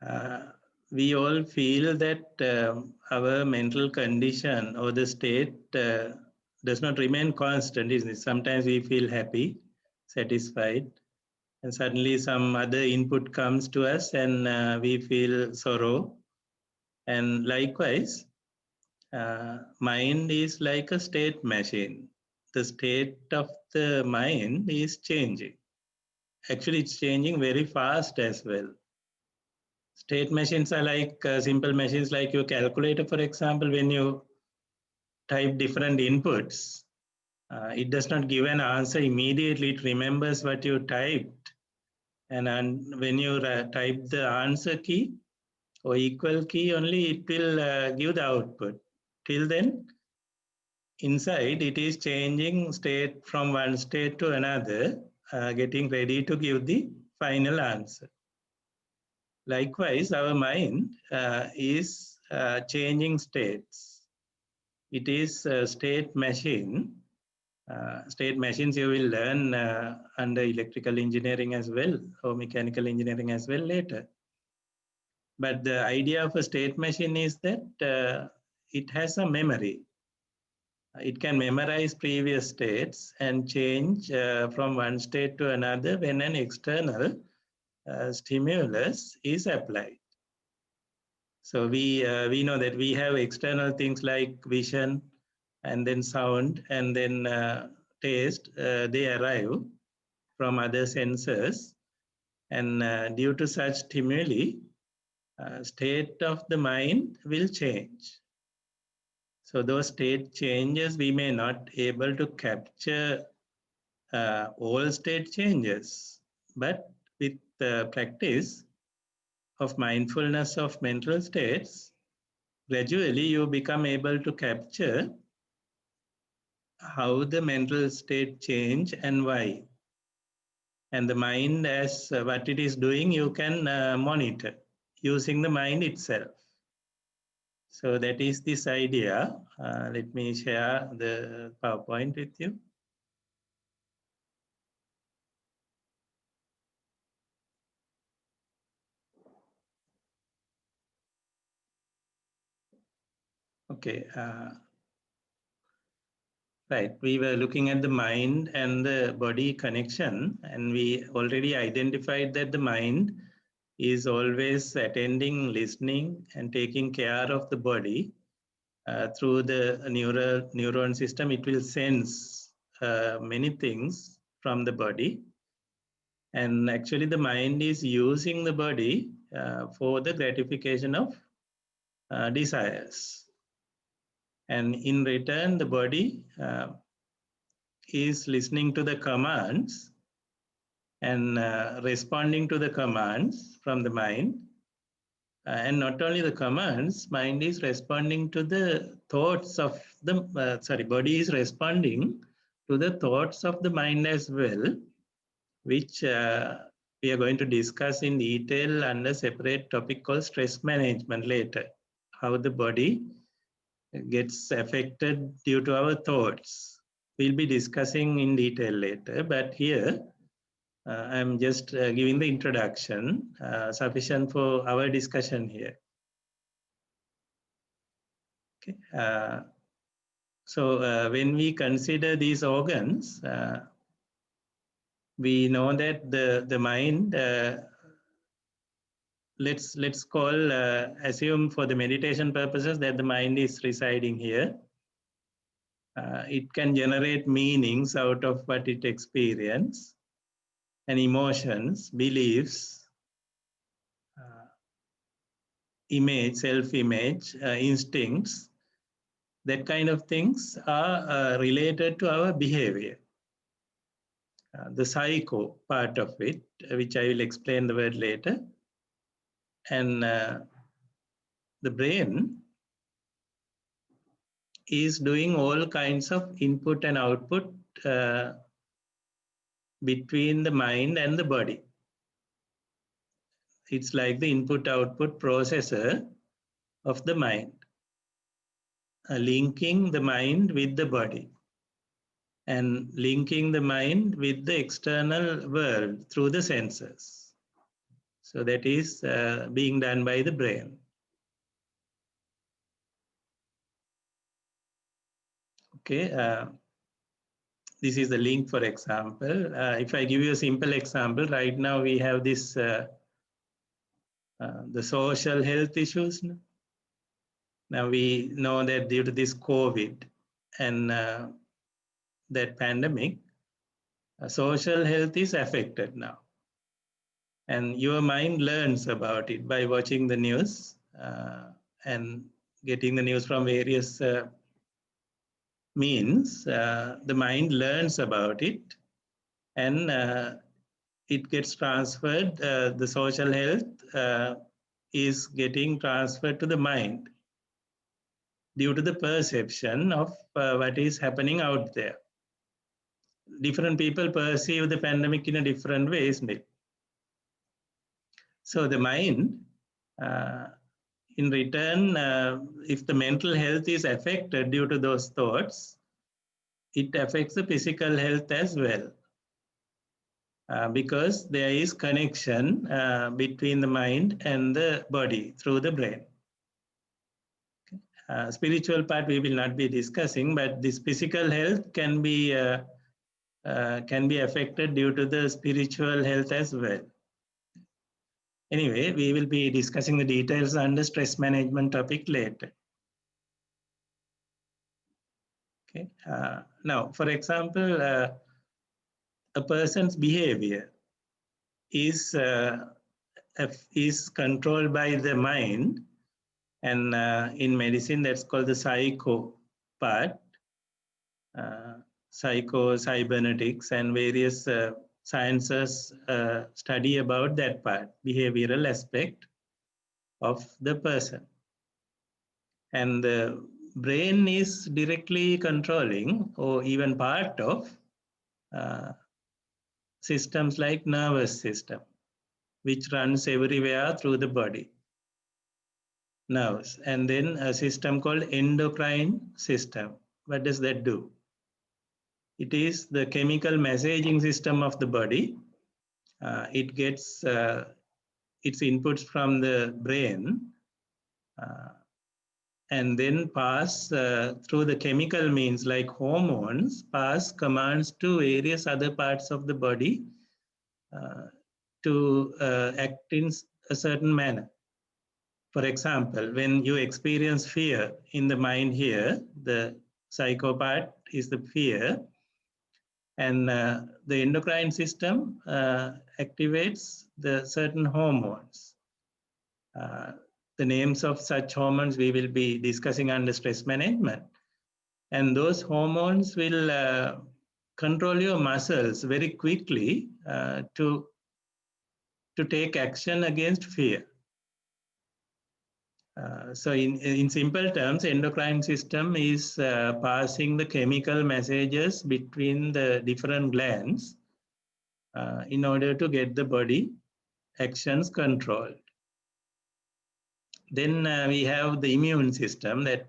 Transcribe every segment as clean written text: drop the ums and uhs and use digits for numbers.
Uh, we all feel that our mental condition or the state does not remain constant, isn't it? Sometimes we feel happy, satisfied, and suddenly some other input comes to us and we feel sorrow. And likewise, mind is like a state machine. The state of the mind is changing. Actually, it's changing very fast as well. State machines are like simple machines like your calculator, for example. When you type different inputs, it does not give an answer immediately. It remembers what you typed. And when you type the answer key or equal key, only it will give the output. Till then, inside it is changing state from one state to another, getting ready to give the final answer. Likewise, our mind is changing states. It is a state machine. State machines you will learn under electrical engineering as well, or mechanical engineering as well later. But the idea of a state machine is that it has a memory. It can memorize previous states and change from one state to another when an external stimulus is applied. So we know that we have external things like vision and then sound and then taste. They arrive from other senses, and due to such stimuli, state of the mind will change. So those state changes we may not able to capture all state changes, but with practice of mindfulness of mental states, gradually you become able to capture how the mental state change and why. And the mind as what it is doing, you can monitor using the mind itself. So that is this idea. Let me share the PowerPoint with you. Okay. Right. We were looking at the mind and the body connection, and we already identified that the mind is always attending, listening, and taking care of the body. Through the neuron system, it will sense many things from the body. And actually, the mind is using the body for the gratification of desires. And in return, the body is listening to the commands and responding to the commands from the mind. And not only the commands, mind is responding to the thoughts of the, body is responding to the thoughts of the mind as well, which we are going to discuss in detail under a separate topic called stress management later, how the body gets affected due to our thoughts. We'll be discussing in detail later, but here I'm just giving the introduction, sufficient for our discussion here. Okay. So when we consider these organs, we know that the mind, let's call, assume for the meditation purposes that the mind is residing here. It can generate meanings out of what it experiences, and emotions, beliefs, image, self-image, instincts, that kind of things are related to our behavior. The psycho part of it, which I will explain the word later, and the brain is doing all kinds of input and output between the mind and the body. It's like the input-output processor of the mind, linking the mind with the body and linking the mind with the external world through the senses. So that is being done by the brain. Okay, this is the link, for example. If I give you a simple example, right now we have this the social health issues. Now we know that due to this COVID and that pandemic, social health is affected now. And your mind learns about it by watching the news and getting the news from various means. The mind learns about it, and it gets transferred. The social health is getting transferred to the mind due to the perception of what is happening out there. Different people perceive the pandemic in a different way, isn't it? So the mind, in return, if the mental health is affected due to those thoughts, it affects the physical health as well. Because there is connection between the mind and the body through the brain. Spiritual part we will not be discussing, but this physical health can be affected due to the spiritual health as well. Anyway, we will be discussing the details under stress management topic later. Okay. Now, for example, a person's behavior is controlled by the mind, and in medicine that's called the psycho part, psycho-cybernetics, and various sciences study about that part, behavioral aspect of the person. And the brain is directly controlling or even part of systems like nervous system, which runs everywhere through the body, nerves, and then a system called endocrine system. What does that do? It is the chemical messaging system of the body. It gets its inputs from the brain and then pass through the chemical means like hormones, pass commands to various other parts of the body to act in a certain manner. For example, when you experience fear in the mind here, the psycho part is the fear, and the endocrine system activates the certain hormones. The names of such hormones we will be discussing under stress management. And those hormones will control your muscles very quickly to take action against fear. So in simple terms, endocrine system is passing the chemical messages between the different glands in order to get the body actions controlled. Then we have the immune system that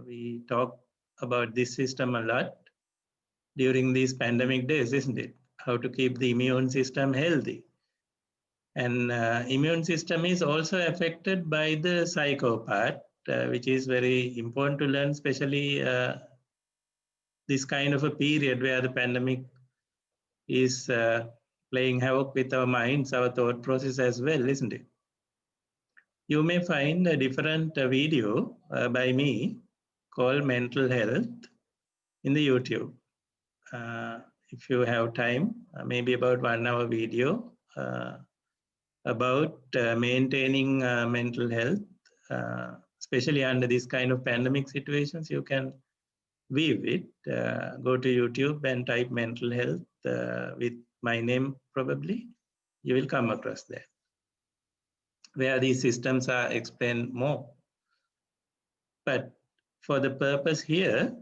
we talk about this system a lot during these pandemic days, isn't it? How to keep the immune system healthy. And immune system is also affected by the psycho part, which is very important to learn, especially this kind of a period where the pandemic is playing havoc with our minds, our thought process as well, isn't it? You may find a different video by me called Mental Health in the YouTube. If you have time, maybe about 1 hour video about maintaining mental health, especially under this kind of pandemic situations. You can view it. Go to YouTube and type mental health with my name probably. You will come across that, where these systems are explained more. But for the purpose here,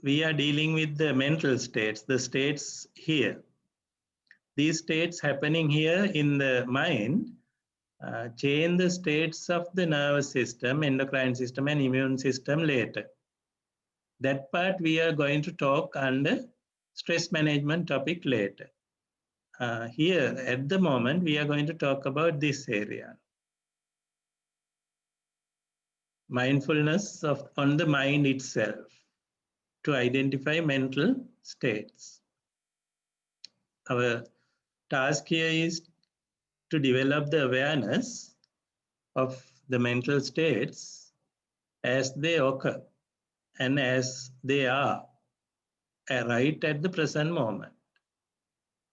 we are dealing with the mental states, the states here. These states happening here in the mind change the states of the nervous system, endocrine system, and immune system later. That part we are going to talk under stress management topic later. Here, at the moment, we are going to talk about this area. Mindfulness on the mind itself to identify mental states. Our task here is to develop the awareness of the mental states as they occur and as they are right at the present moment,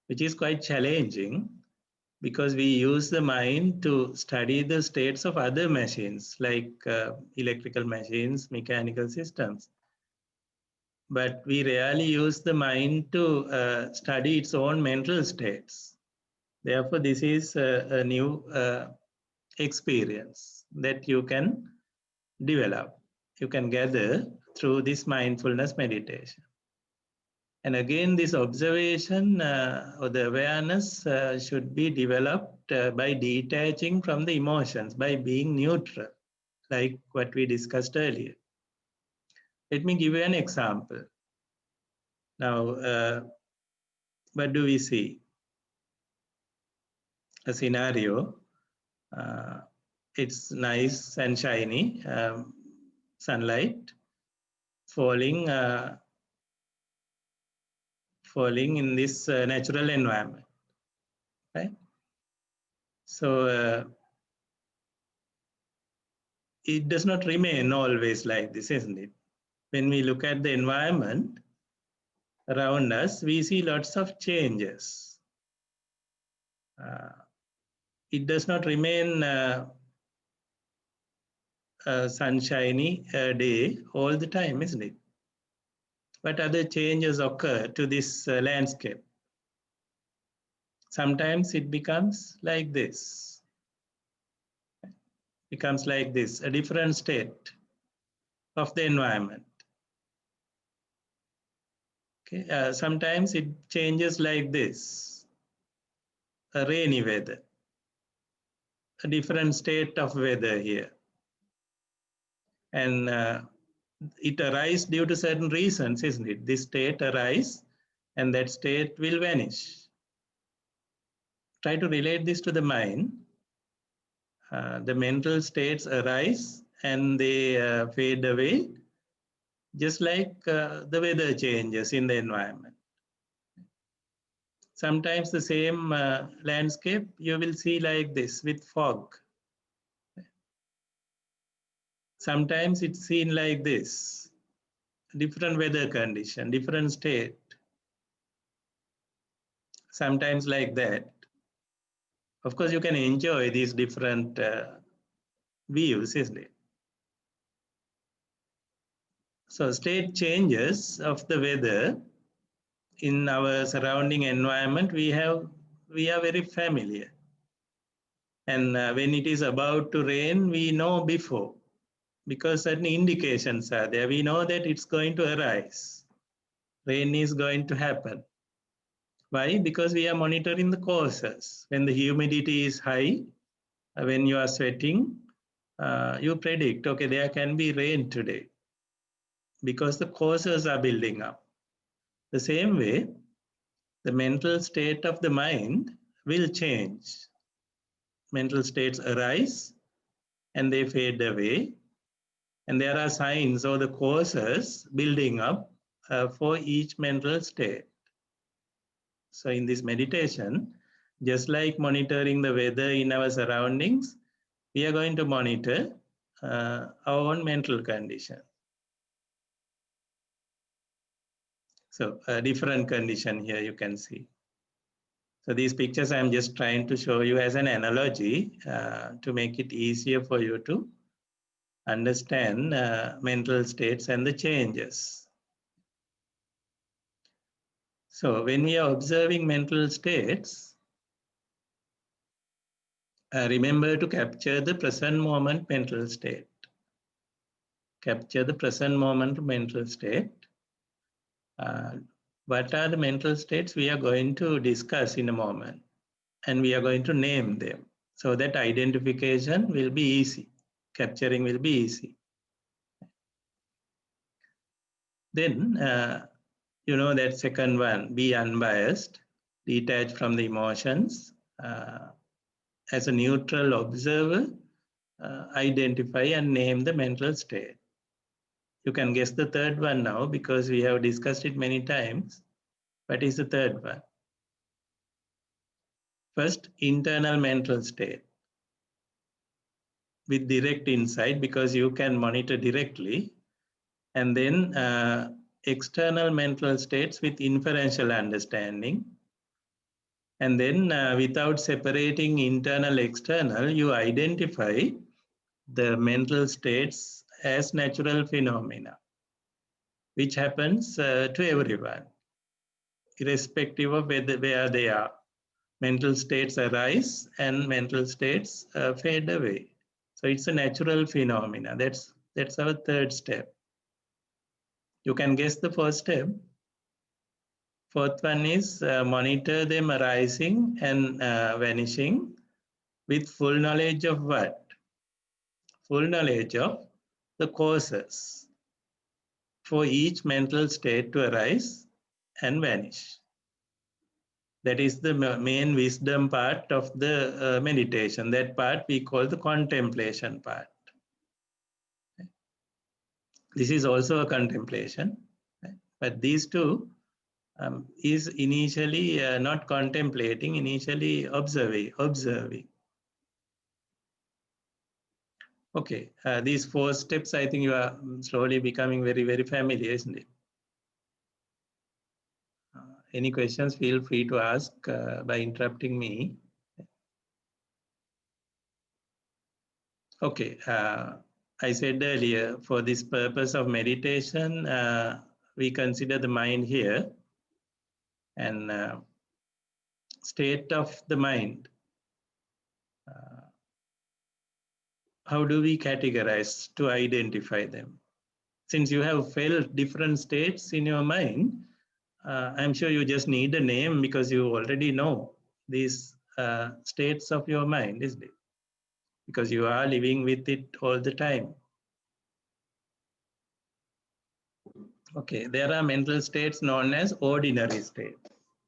which is quite challenging because we use the mind to study the states of other machines like electrical machines, mechanical systems. But we rarely use the mind to study its own mental states. Therefore, this is a new experience that you can develop, you can gather through this mindfulness meditation. And again, this observation or the awareness should be developed by detaching from the emotions, by being neutral, like what we discussed earlier. Let me give you an example. Now, what do we see? A scenario. It's nice and shiny, sunlight falling, falling in this natural environment, right? So it does not remain always like this, isn't it? When we look at the environment around us, we see lots of changes. It does not remain a sunshiny day all the time, isn't it? But other changes occur to this landscape. Sometimes it becomes like this, a different state of the environment. Okay, sometimes it changes like this, a rainy weather, a different state of weather here. And it arises due to certain reasons, isn't it? This state arises and that state will vanish. Try to relate this to the mind. The mental states arise and they fade away, just like the weather changes in the environment. Sometimes the same landscape you will see like this with fog. Sometimes it's seen like this, different weather condition, different state. Sometimes like that. Of course, you can enjoy these different views, isn't it? So state changes of the weather in our surrounding environment, we are very familiar. And when it is about to rain, we know before because certain indications are there. We know that it's going to arise. Rain is going to happen. Why? Because we are monitoring the causes. When the humidity is high, when you are sweating, you predict, okay, there can be rain today because the causes are building up. The same way, the mental state of the mind will change. Mental states arise and they fade away. And there are signs or the causes building up for each mental state. So in this meditation, just like monitoring the weather in our surroundings, we are going to monitor our own mental condition. So a different condition here you can see. So these pictures I'm just trying to show you as an analogy to make it easier for you to understand mental states and the changes. So when we are observing mental states, remember to capture the present moment mental state. Capture the present moment mental state. What are the mental states we are going to discuss in a moment? And we are going to name them so that identification will be easy. Capturing will be easy. Then, you know that second one, be unbiased. detached from the emotions, as a neutral observer, identify and name the mental state. You can guess the third one now because we have discussed it many times. What is the third one? First, internal mental state with direct insight because you can monitor directly. And then external mental states with inferential understanding. And then without separating internal external, you identify the mental states as natural phenomena, which happens to everyone, irrespective of where they are. Mental states arise and mental states fade away. So it's a natural phenomena. That's our third step. You can guess the first step. Fourth one is monitor them arising and vanishing with full knowledge of what? Full knowledge of the causes for each mental state to arise and vanish. That is the main wisdom part of the meditation. That part we call the contemplation part. This is also a contemplation, but these two is initially not contemplating, initially observing. Okay, these four steps, I think you are slowly becoming very, very familiar, isn't it? Any questions, feel free to ask by interrupting me. Okay, I said earlier, for this purpose of meditation, we consider the mind here and state of the mind. How do we categorize to identify them? Since you have felt different states in your mind, I'm sure you just need a name because you already know these states of your mind, isn't it? Because you are living with it all the time. Okay, there are mental states known as ordinary states.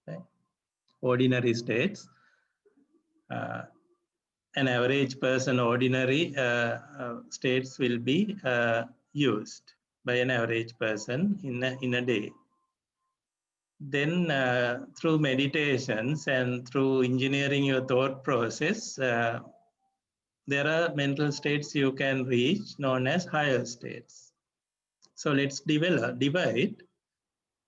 Right? Ordinary states. An average person, ordinary states will be used by an average person in a day. Then through meditations and through engineering your thought process, there are mental states you can reach known as higher states. So let's divide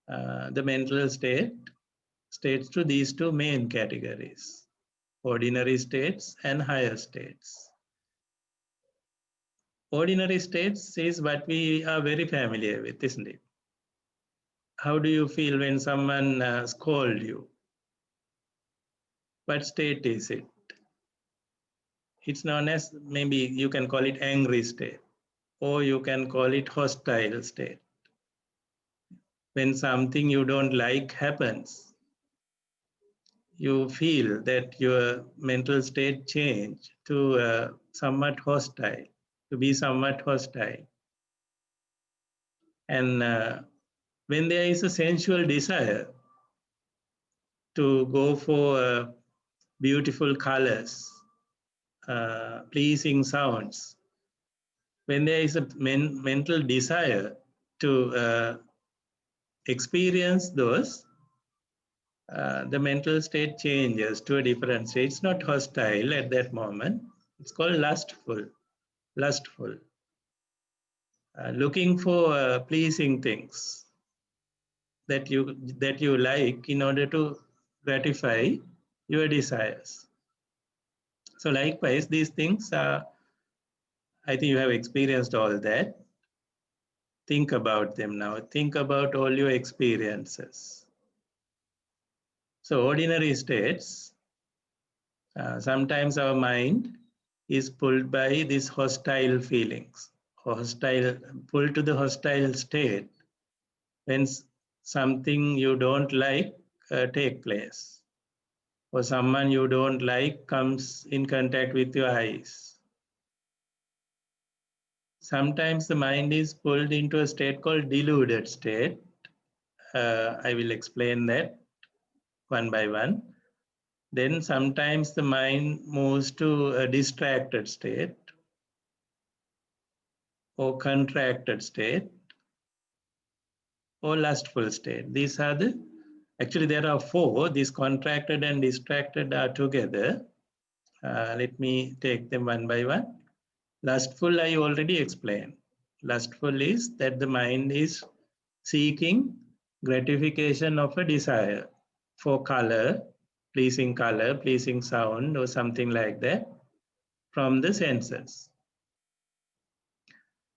the mental states to these two main categories, ordinary states and higher states. Ordinary states is what we are very familiar with, isn't it? How do you feel when someone scolds you? What state is it? It's known as, maybe you can call it angry state, or you can call it hostile state. When something you don't like happens, you feel that your mental state change to somewhat hostile, to be somewhat hostile. And when there is a sensual desire to go for beautiful colors, pleasing sounds, when there is a mental desire to experience those, the mental state changes to a different state. It's not hostile at that moment. It's called lustful. Lustful. Looking for pleasing things that you like in order to gratify your desires. So likewise, these things are, I think you have experienced all that. Think about them now. Think about all your experiences. So ordinary states, sometimes our mind is pulled by these hostile feelings, pulled to the hostile state when something you don't like take place, or someone you don't like comes in contact with your eyes. Sometimes the mind is pulled into a state called deluded state. I will explain that. one by one. Then sometimes the mind moves to a distracted state or contracted state or lustful state. These are the, actually there are four. These contracted and distracted are together. Let me take them one by one. Lustful, I already explained. Lustful is that the mind is seeking gratification of a desire for color, pleasing sound, or something like that from the senses.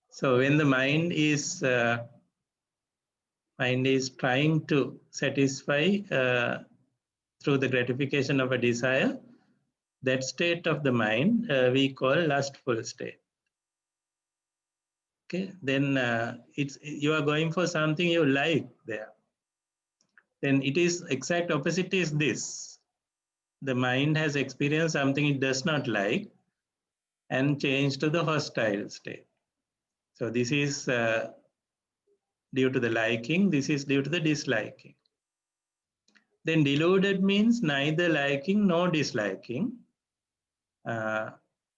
So when the mind is trying to satisfy through the gratification of a desire, that state of the mind we call lustful state. Okay, then it's you are going for something you like there. Then it is exact opposite is this. The mind has experienced something it does not like and changed to the hostile state. So this is due to the liking, this is due to the disliking. Then deluded means neither liking nor disliking.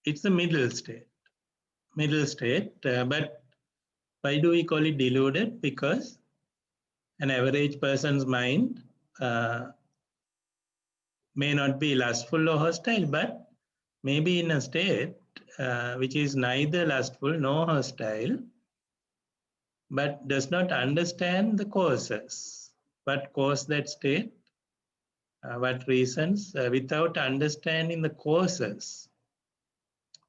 It's the middle state. But why do we call it deluded? Because an average person's mind may not be lustful or hostile, but maybe in a state which is neither lustful nor hostile, but does not understand the causes. What caused that state? What reasons? Without understanding the causes,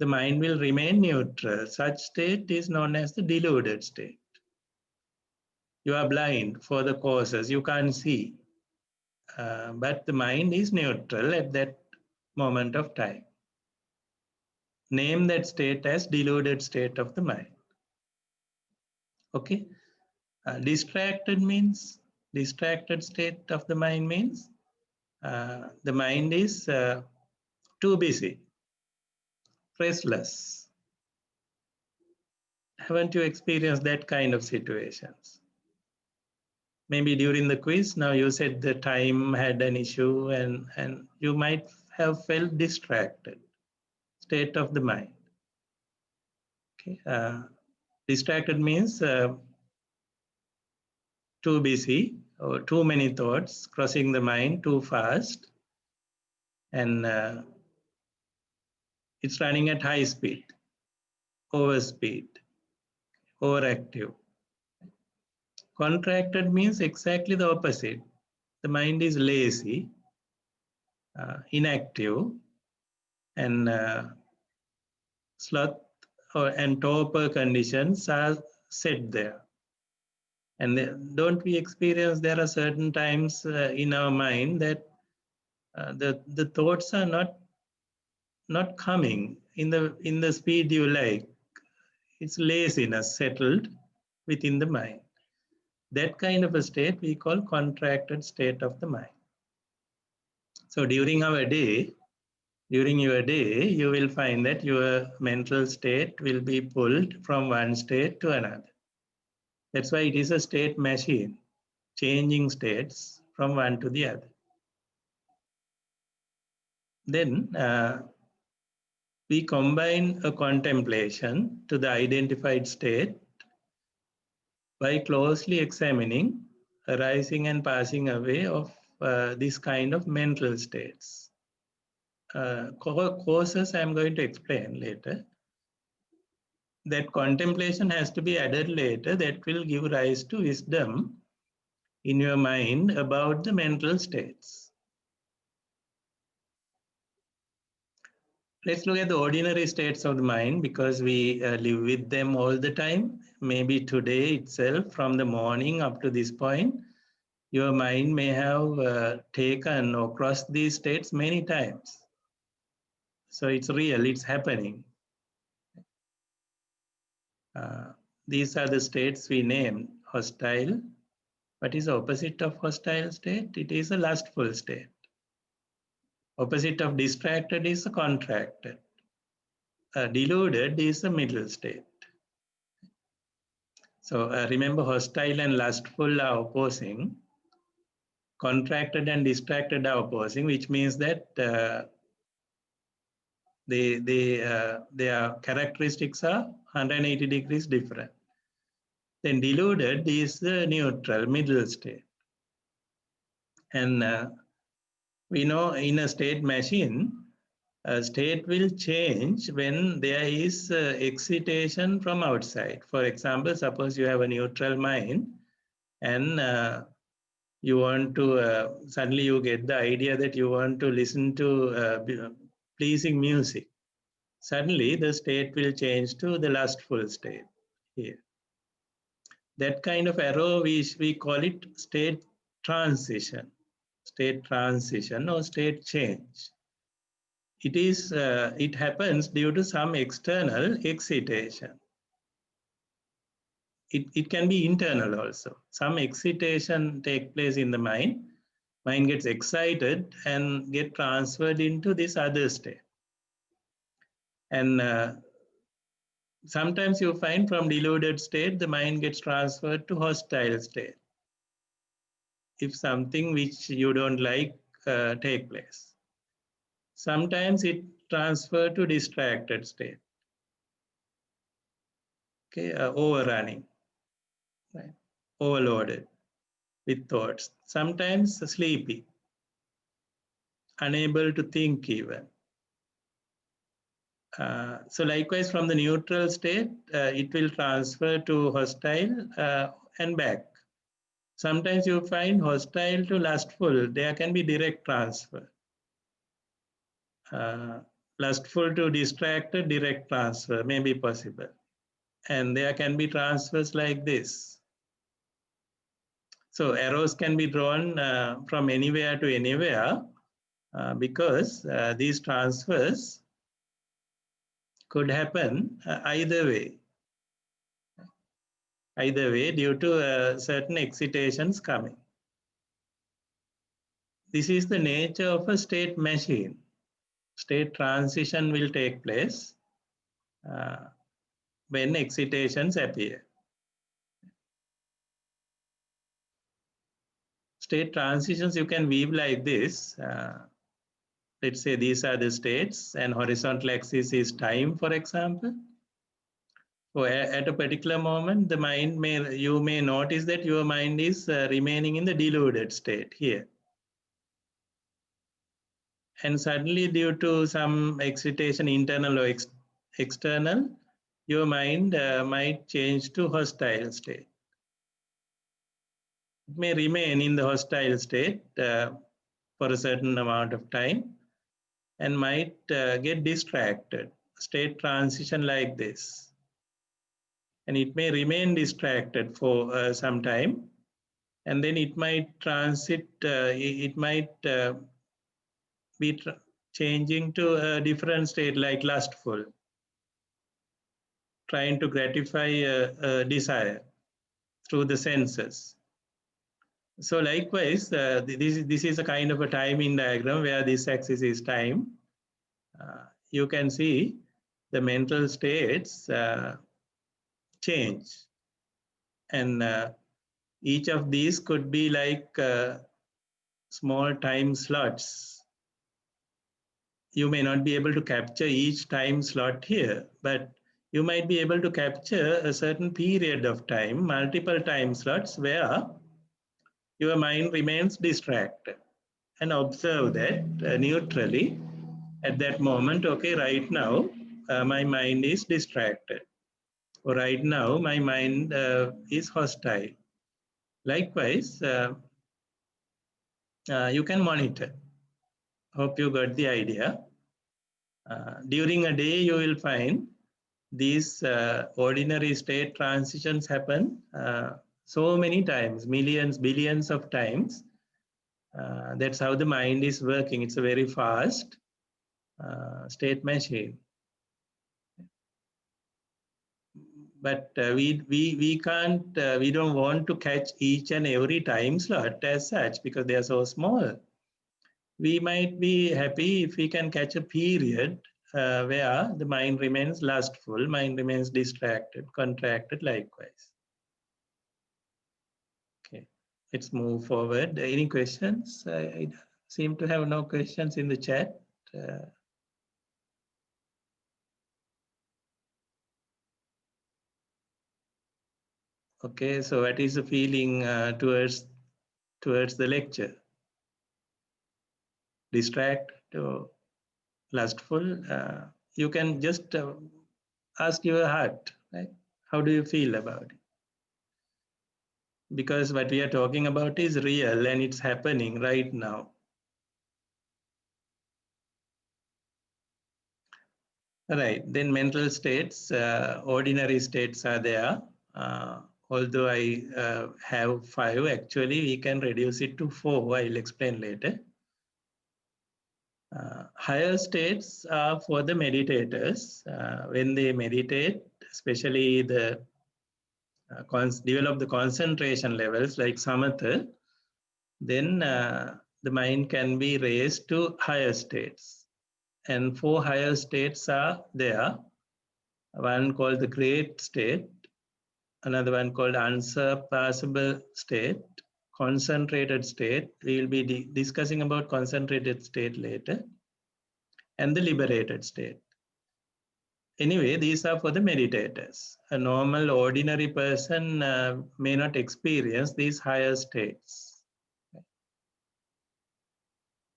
the mind will remain neutral. Such state is known as the deluded state. You are blind for the causes, you can't see, but the mind is neutral at that moment of time. Name that state as deluded state of the mind. Okay. Distracted state of the mind means the mind is too busy, restless. Haven't you experienced that kind of situations? Maybe during the quiz, now you said the time had an issue and you might have felt distracted. State of the mind. Okay. Distracted means too busy or too many thoughts crossing the mind too fast, and it's running at high speed, overspeed, overactive. Contracted means exactly the opposite. The mind is lazy, inactive, and sloth and torpor conditions are set there. And don't we experience there are certain times in our mind that the thoughts are not coming in the speed you like. It's laziness settled within the mind. That kind of a state we call contracted state of the mind. So during your day, you will find that your mental state will be pulled from one state to another. That's why it is a state machine, changing states from one to the other. Then we combine a contemplation to the identified state by closely examining arising and passing away of this kind of mental states. Causes I'm going to explain later. That contemplation has to be added later, that will give rise to wisdom in your mind about the mental states. Let's look at the ordinary states of the mind because we live with them all the time. Maybe today itself, from the morning up to this point, your mind may have taken or crossed these states many times. So it's real, it's happening. These are the states we named. Hostile. What is the opposite of hostile state? It is a lustful state. Opposite of distracted is a contracted. Deluded is a middle state. So remember, hostile and lustful are opposing. contracted and distracted are opposing, which means that their characteristics are 180 degrees different. Then deluded is the neutral middle state. And we know in a state machine, a state will change when there is excitation from outside. For example, suppose you have a neutral mind and you want to, suddenly you get the idea that you want to listen to pleasing music. Suddenly the state will change to the lustful state here. That kind of arrow, we call it state transition or state change. It happens due to some external excitation. It can be internal also. Some excitation take place in the mind. Mind gets excited and get transferred into this other state. And sometimes you find from deluded state, the mind gets transferred to hostile state. If something which you don't like take place. Sometimes it transferred to distracted state. Okay, overrunning, right? Overloaded with thoughts. Sometimes sleepy, unable to think even. So likewise from the neutral state, it will transfer to hostile and back. Sometimes you find hostile to lustful. There can be direct transfer. Lustful to distracted, direct transfer may be possible. And there can be transfers like this. So arrows can be drawn from anywhere to anywhere because these transfers could happen either way due to certain excitations coming. This is the nature of a state machine. State transition will take place when excitations appear. State transitions you can weave like this. Let's say these are the states and horizontal axis is time, for example. So at a particular moment, you may notice that your mind is remaining in the deluded state here. And suddenly due to some excitation, internal or external, your mind might change to hostile state. It may remain in the hostile state for a certain amount of time and might get distracted. State transition like this. And it may remain distracted for some time, and then it might transit, it might be changing to a different state like lustful, trying to gratify a desire through the senses. So likewise, this is a kind of a timing diagram where this axis is time. You can see the mental states change. And each of these could be like small time slots. You may not be able to capture each time slot here, but you might be able to capture a certain period of time, multiple time slots where your mind remains distracted, and observe that neutrally at that moment. Okay, right now my mind is distracted, or right now my mind is hostile. Likewise, you can monitor. Hope you got the idea. During a day, you will find these ordinary state transitions happen so many times, millions, billions of times. That's how the mind is working. It's a very fast state machine. But we can't, we don't want to catch each and every time slot as such because they are so small. We might be happy if we can catch a period where the mind remains lustful, mind remains distracted, contracted likewise. Okay. let's move forward. Any questions? I seem to have no questions in the chat. Okay, so what is the feeling towards the lecture? Distracted or lustful? You can just ask your heart, right? How do you feel about it? Because what we are talking about is real and it's happening right now. Right, then mental states, ordinary states are there. Although I have 5, actually we can reduce it to 4. I'll explain later. Higher states are for the meditators. When they meditate, especially the develop the concentration levels like samatha, then the mind can be raised to higher states. And 4 higher states are there. One called the great state, another one called unsurpassable state, concentrated state. We will be discussing about concentrated state later, and the liberated state. Anyway, these are for the meditators. A normal, ordinary person may not experience these higher states.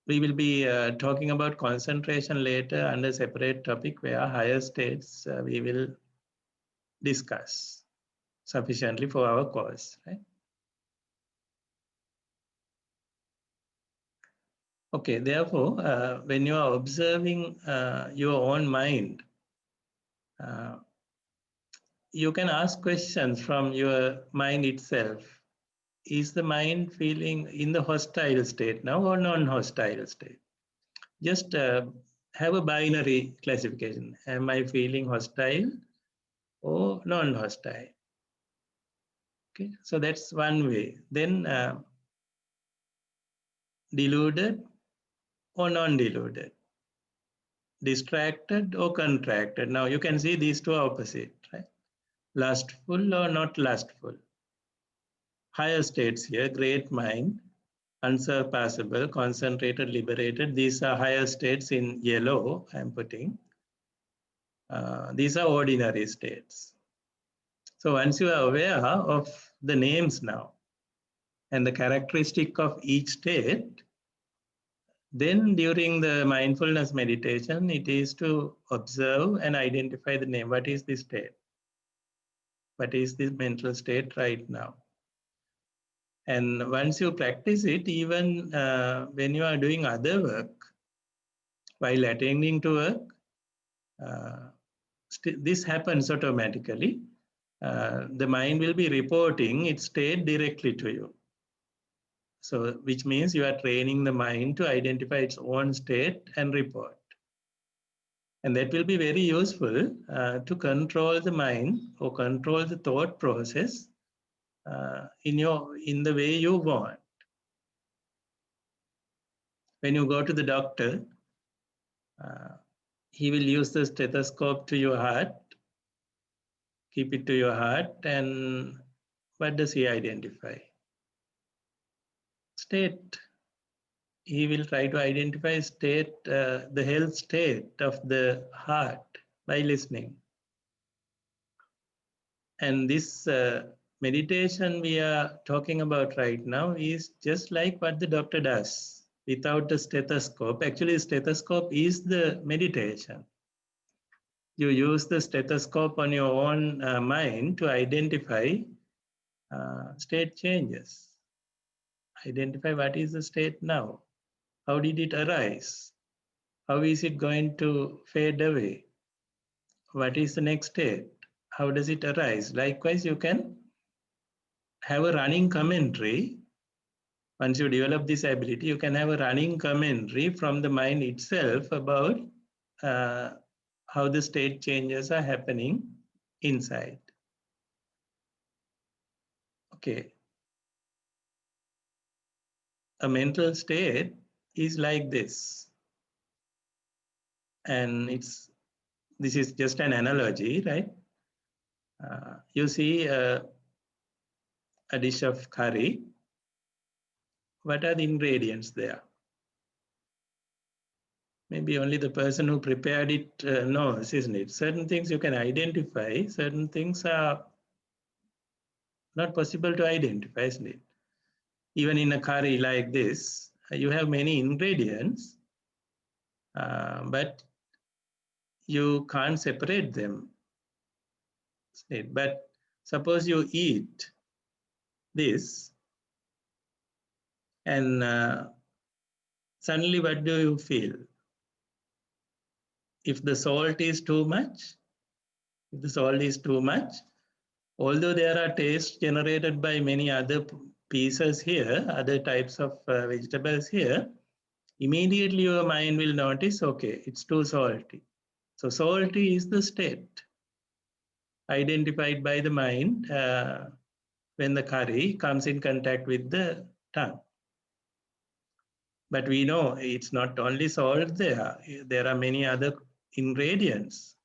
We will be talking about concentration later under a separate topic where higher states we will discuss sufficiently for our course. Right? Okay, therefore, when you are observing your own mind, you can ask questions from your mind itself. Is the mind feeling in the hostile state now or non-hostile state? Just have a binary classification. Am I feeling hostile or non-hostile? Okay, so that's one way. Then deluded or non-deluded, distracted or contracted. Now you can see these two are opposite, right? Lustful or not lustful. Higher states here, great mind, unsurpassable, concentrated, liberated. These are higher states in yellow, I'm putting. These are ordinary states. So once you are aware of the names now and the characteristic of each state, then during the mindfulness meditation, it is to observe and identify the name. What is this state? What is this mental state right now? And once you practice it, even when you are doing other work, while attending to work, this happens automatically. The mind will be reporting its state directly to you. So, which means you are training the mind to identify its own state and report. And that will be very useful to control the mind or control the thought process in the way you want. When you go to the doctor, he will use the stethoscope to your heart, keep it to your heart, and what does he identify? State. He will try to identify state, the health state of the heart by listening. And this meditation we are talking about right now is just like what the doctor does without the stethoscope. Actually, stethoscope is the meditation. You use the stethoscope on your own mind to identify state changes. Identify what is the state now. How did it arise? How is it going to fade away? What is the next state? How does it arise? Likewise, you can have a running commentary. Once you develop this ability, you can have a running commentary from the mind itself about how the state changes are happening inside. Okay. A mental state is like this. And this is just an analogy, right? You see a dish of curry, what are the ingredients there? Maybe only the person who prepared it knows, isn't it? Certain things you can identify, certain things are not possible to identify, isn't it? Even in a curry like this, you have many ingredients, but you can't separate them. But suppose you eat this, and suddenly what do you feel? If the salt is too much, if the salt is too much, although there are tastes generated by many other pieces here, other types of vegetables here, immediately your mind will notice, okay, it's too salty. So salty is the state identified by the mind when the curry comes in contact with the tongue. But we know it's not only salt there are many other ingredients.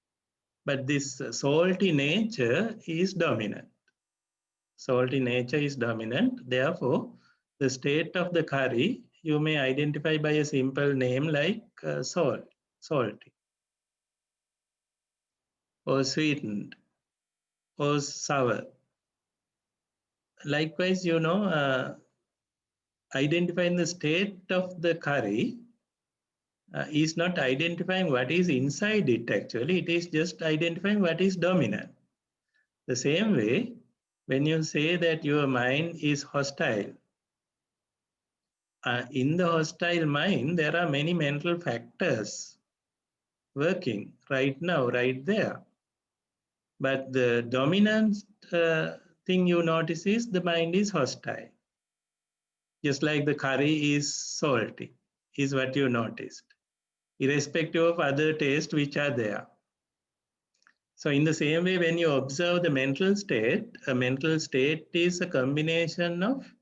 But this salty nature is dominant. Salty nature is dominant. Therefore, the state of the curry you may identify by a simple name like salty, or sweetened, or sour. Likewise, identifying the state of the curry is not identifying what is inside it actually, it is just identifying what is dominant. The same way, when you say that your mind is hostile, in the hostile mind, there are many mental factors working right now, right there. But the dominant thing you notice is the mind is hostile. Just like the curry is salty, is what you noticed, irrespective of other tastes which are there. So in the same way, when you observe the mental state, a mental state is a combination of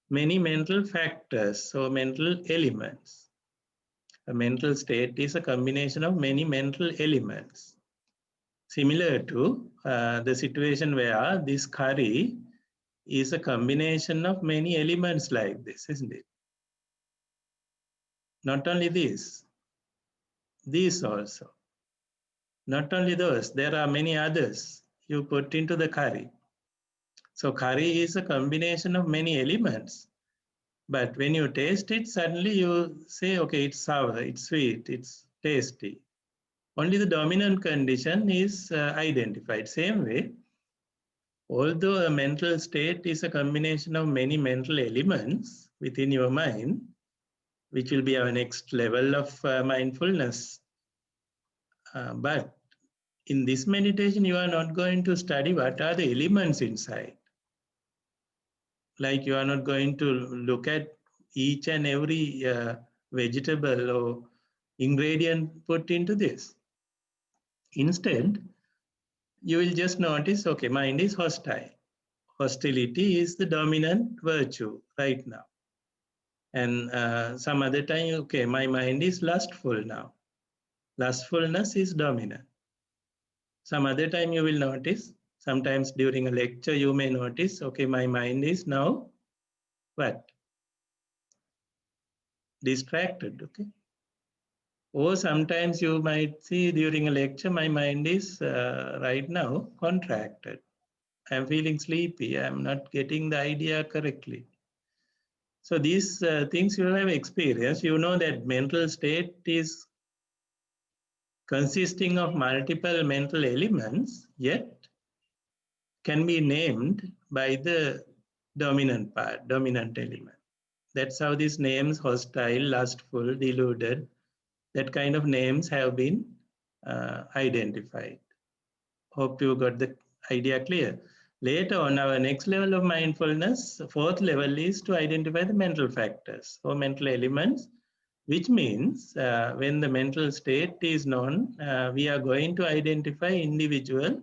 many mental factors, so mental elements. A mental state is a combination of many mental elements. Similar to the situation where this curry is a combination of many elements like this, isn't it? Not only this, these also. Not only those, there are many others you put into the curry. So curry is a combination of many elements. But when you taste it, suddenly you say, okay, it's sour, it's sweet, it's tasty. Only the dominant condition is identified. Same way, although a mental state is a combination of many mental elements within your mind, which will be our next level of mindfulness. But in this meditation, you are not going to study what are the elements inside. Like you are not going to look at each and every vegetable or ingredient put into this. Instead, you will just notice, okay, mind is hostile. Hostility is the dominant virtue right now. And some other time, okay, my mind is lustful now. Lustfulness is dominant. Some other time you will notice, sometimes during a lecture you may notice, okay, my mind is now what? Distracted, okay? Or sometimes you might see during a lecture, my mind is right now contracted. I'm feeling sleepy. I'm not getting the idea correctly. So these things you have experienced, you know that mental state is consisting of multiple mental elements, yet can be named by the dominant part, dominant element. That's how these names, hostile, lustful, deluded, that kind of names have been identified. Hope you got the idea clear. Later on, our next level of mindfulness, fourth level, is to identify the mental factors or mental elements, which means when the mental state is known, we are going to identify individual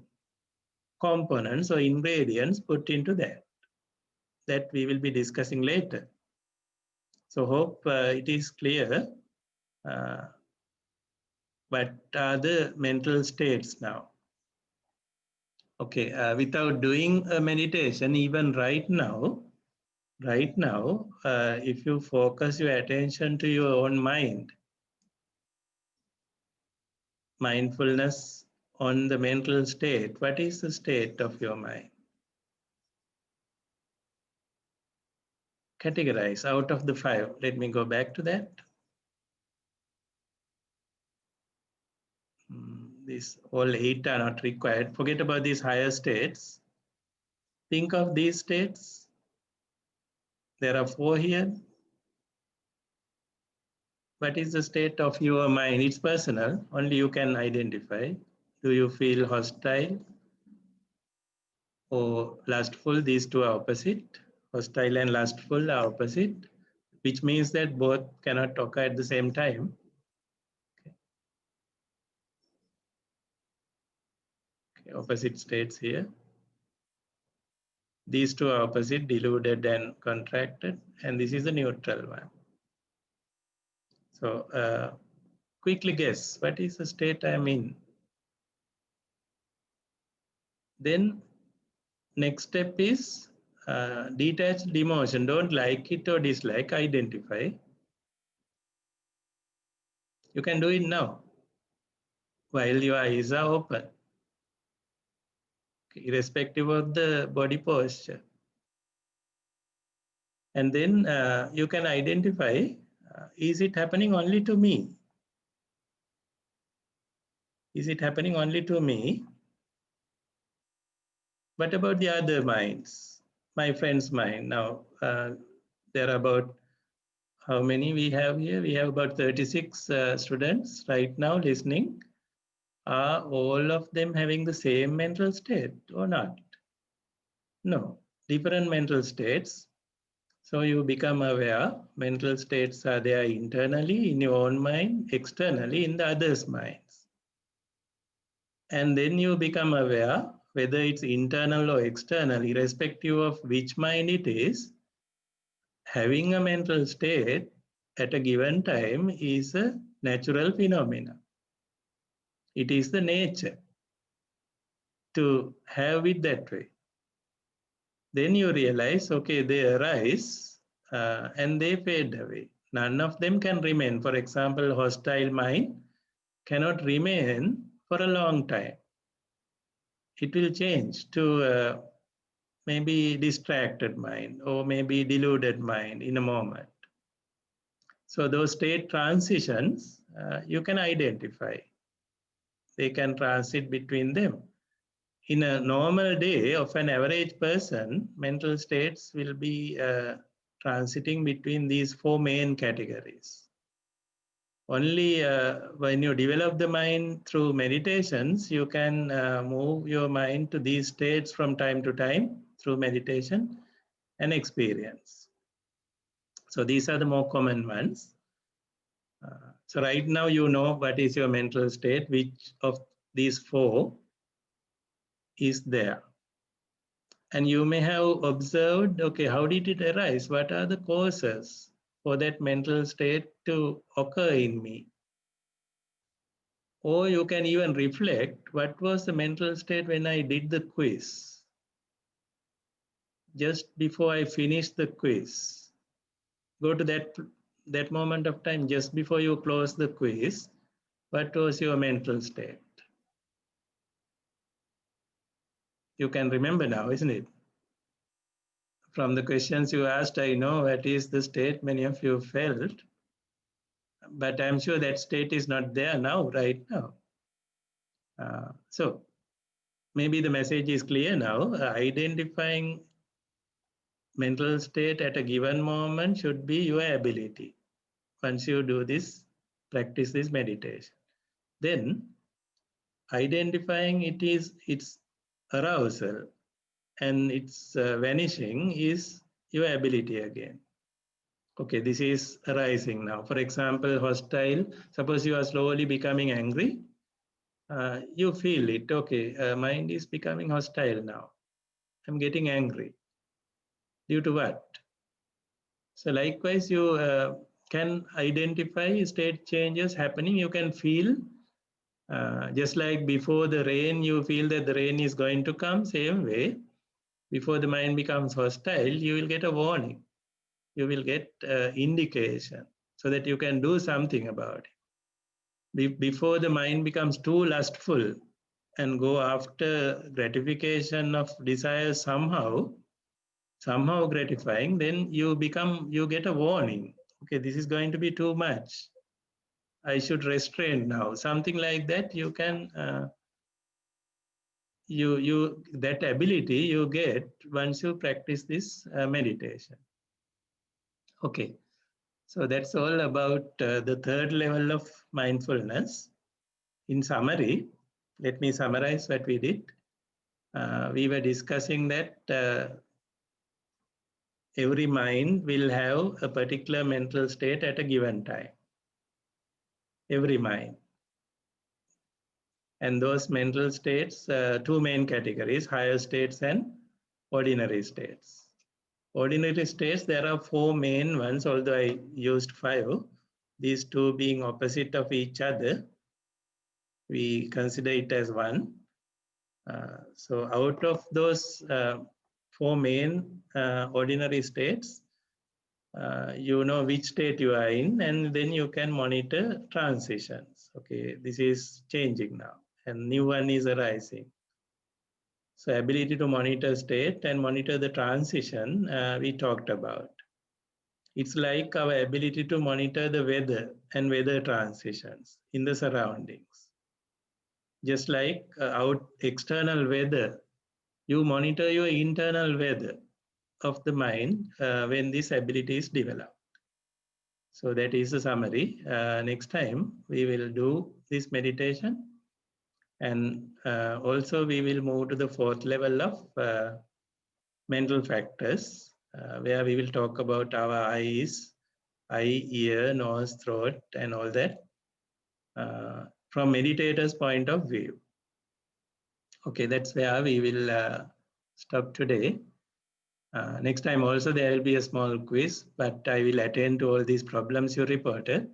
components or ingredients put into that we will be discussing later. So hope it is clear uh, what are the mental states now. Okay, without doing a meditation, even right now, right now, if you focus your attention to your own mind, mindfulness on the mental state, what is the state of your mind? Categorize out of the 5. Let me go back to that. These all 8 are not required. Forget about these higher states. Think of these states. There are 4 here. What is the state of your mind? It's personal. Only you can identify. Do you feel hostile or lustful? These two are opposite. Hostile and lustful are opposite, which means that both cannot occur at the same time. Okay, opposite states here. These two are opposite, deluded and contracted, and this is the neutral one. So quickly guess, what is the state I'm in? Then next step is detached emotion. Don't like it or dislike, identify. You can do it now while your eyes are open, irrespective of the body posture. And then you can identify, is it happening only to me? Is it happening only to me? What about the other minds? My friend's mind. Now, there are about, how many we have here? We have about 36 students right now listening. Are all of them having the same mental state or not? No, different mental states. So you become aware, mental states are there internally in your own mind, externally in the other's minds. And then you become aware, whether it's internal or external, irrespective of which mind it is, having a mental state at a given time is a natural phenomenon. It is the nature to have it that way. Then you realize, okay, they arise and they fade away. None of them can remain. For example, hostile mind cannot remain for a long time. It will change to maybe distracted mind or maybe deluded mind in a moment. So those state transitions, you can identify. They can transit between them. In a normal day of an average person, mental states will be transiting between these 4 main categories. Only when you develop the mind through meditations, you can move your mind to these states from time to time through meditation and experience. So these are the more common ones. So right now you know what is your mental state, which of these 4 is there. And you may have observed, okay, how did it arise? What are the causes for that mental state to occur in me? Or you can even reflect, what was the mental state when I did the quiz? Just before I finished the quiz, go to that moment of time just before you close the quiz. What was your mental state? You can remember now, isn't it? From the questions you asked, I know what is the state many of you felt, but I'm sure that state is not there now, right now. So maybe the message is clear now. Identifying mental state at a given moment should be your ability. Once you do this, practice this meditation, then identifying its arousal and its vanishing is your ability again. Okay, this is arising now. For example, hostile, suppose you are slowly becoming angry, you feel it. Okay, mind is becoming hostile now. I'm getting angry. Due to what? So likewise, you can identify state changes happening. You can feel, just like before the rain, you feel that the rain is going to come, same way, before the mind becomes hostile, you will get a warning. you will get indication so that you can do something about it. Before the mind becomes too lustful and go after gratification of desires somehow gratifying, then you get a warning. Okay, this is going to be too much. I should restrain now. Something like that. You can you that ability you get once you practice this meditation. Okay, so that's all about the third level of mindfulness. In summary, let me summarize what we did. We were discussing that every mind will have a particular mental state at a given time. Every mind. And those mental states, two main categories, higher states and ordinary states. Ordinary states, there are four main ones, although I used five. These two being opposite of each other, we consider it as one. So out of those four main ordinary states, you know which state you are in, and then you can monitor transitions. Okay, this is changing now, and new one is arising. So ability to monitor state and monitor the transition we talked about. It's like our ability to monitor the weather and weather transitions in the surroundings. Just like out external weather, you monitor your internal weather of the mind when this ability is developed. So that is the summary. Next time we will do this meditation, and also we will move to the fourth level of mental factors, where we will talk about our eyes, eye, ear, nose, throat, and all that from meditator's point of view. Okay, that's where we will stop today. Next time also there will be a small quiz, but I will attend to all these problems you reported.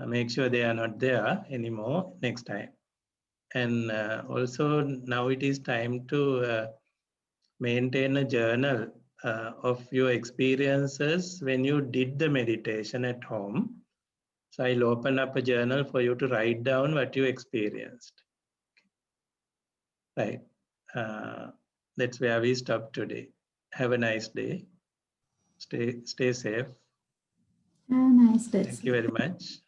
Make sure they are not there anymore next time. And also now it is time to maintain a journal of your experiences when you did the meditation at home. So I'll open up a journal for you to write down what you experienced. Right. That's where we stop today. Have a nice day. Stay safe. Have a nice day. Thank you very much.